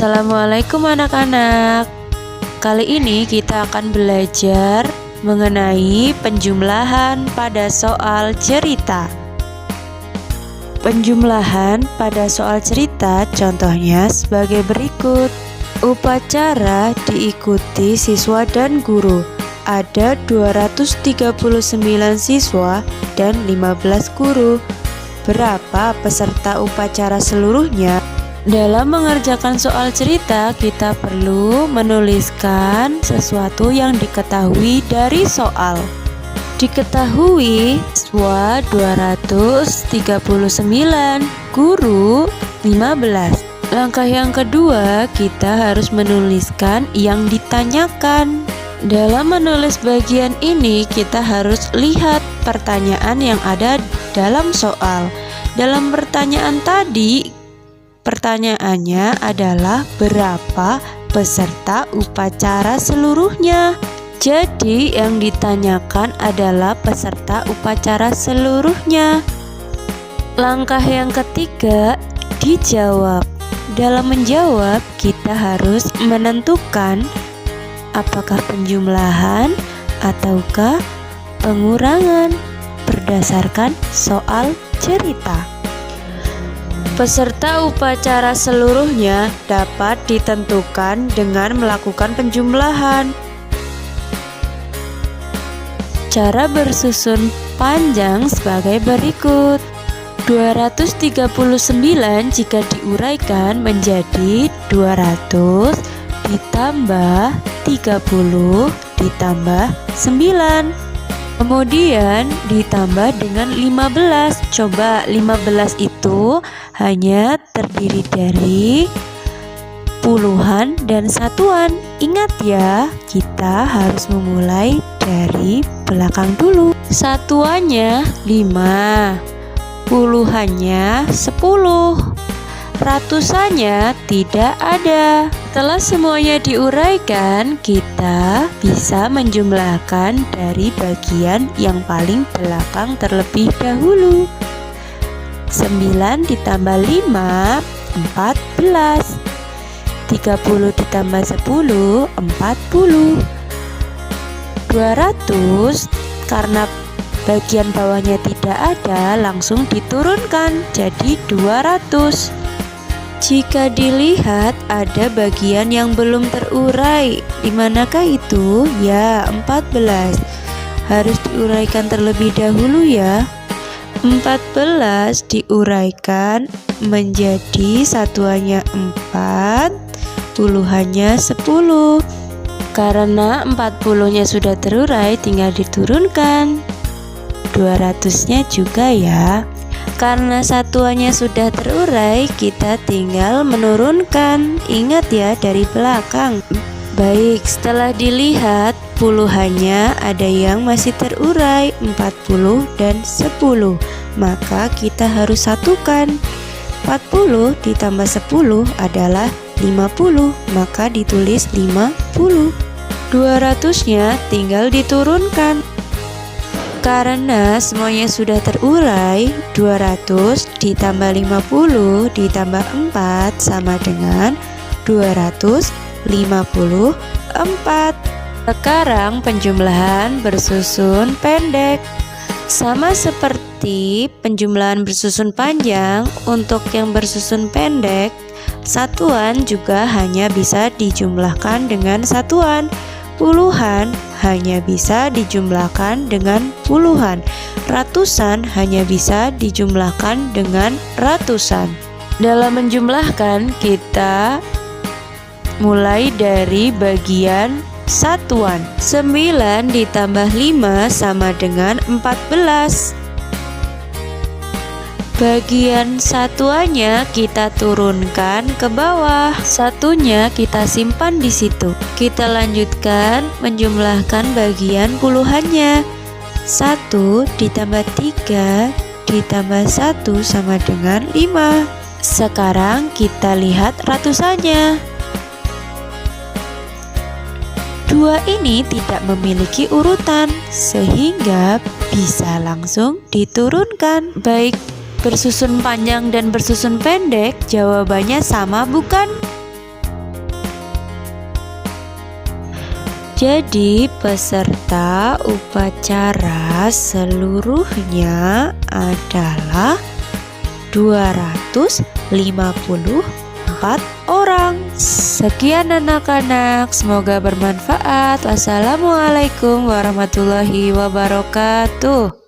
Assalamualaikum anak-anak. Kali ini kita akan belajar mengenai penjumlahan pada soal cerita. Penjumlahan pada soal cerita contohnya sebagai berikut. Upacara diikuti siswa dan guru. Ada 239 siswa dan 15 guru. Berapa peserta upacara seluruhnya? Dalam mengerjakan soal cerita, kita perlu menuliskan sesuatu yang diketahui dari soal. Diketahui siswa 239, guru 15. Langkah yang kedua, kita harus menuliskan yang ditanyakan. Dalam menulis bagian ini, kita harus lihat pertanyaan yang ada dalam soal. Dalam pertanyaan tadi, pertanyaannya adalah berapa peserta upacara seluruhnya. Jadi yang ditanyakan adalah peserta upacara seluruhnya. Langkah yang ketiga, dijawab. Dalam menjawab, kita harus menentukan apakah penjumlahan ataukah pengurangan berdasarkan soal cerita. Peserta upacara seluruhnya dapat ditentukan dengan melakukan penjumlahan. Cara bersusun panjang sebagai berikut. 239 jika diuraikan menjadi 200 ditambah 30 ditambah 9. Kemudian ditambah dengan 15. Coba 15 itu hanya terdiri dari puluhan dan satuan. Ingat ya, kita harus memulai dari belakang dulu. Satuannya 5, puluhannya 10, ratusannya tidak ada. Setelah semuanya diuraikan, kita bisa menjumlahkan dari bagian yang paling belakang terlebih dahulu. 9 ditambah 5, 14. 30 ditambah 10, 40. 200, karena bagian bawahnya tidak ada, langsung diturunkan jadi 200. Jika dilihat ada bagian yang belum terurai, di manakah itu? Ya, 14. Harus diuraikan terlebih dahulu ya. 14 diuraikan menjadi satuannya 4, puluhannya 10. Karena 40-nya sudah terurai, tinggal diturunkan 200-nya juga ya. Karena satuannya sudah terurai, kita tinggal menurunkan. Ingat ya, dari belakang. Baik, setelah dilihat puluhannya ada yang masih terurai 40 dan 10. Maka kita harus satukan. 40 ditambah 10 adalah 50, maka ditulis 50. 200-nya tinggal diturunkan. Karena semuanya sudah terurai, 200 ditambah 50 ditambah 4 sama dengan 254. Sekarang penjumlahan bersusun pendek. Sama seperti penjumlahan bersusun panjang, untuk yang bersusun pendek, satuan juga hanya bisa dijumlahkan dengan satuan. Puluhan hanya bisa dijumlahkan dengan puluhan. Ratusan hanya bisa dijumlahkan dengan ratusan. Dalam menjumlahkan, kita mulai dari bagian satuan. 9 ditambah 5 sama dengan 14. Bagian satuannya kita turunkan ke bawah, satunya kita simpan di situ. Kita lanjutkan menjumlahkan bagian puluhannya. 1 ditambah 3 ditambah 1 sama dengan 5. Sekarang kita lihat ratusannya. 2 ini tidak memiliki urutan, sehingga bisa langsung diturunkan. Baik bersusun panjang dan bersusun pendek, jawabannya sama bukan? Jadi peserta upacara seluruhnya adalah 254 orang. Sekian anak-anak, semoga bermanfaat. Wassalamualaikum warahmatullahi wabarakatuh.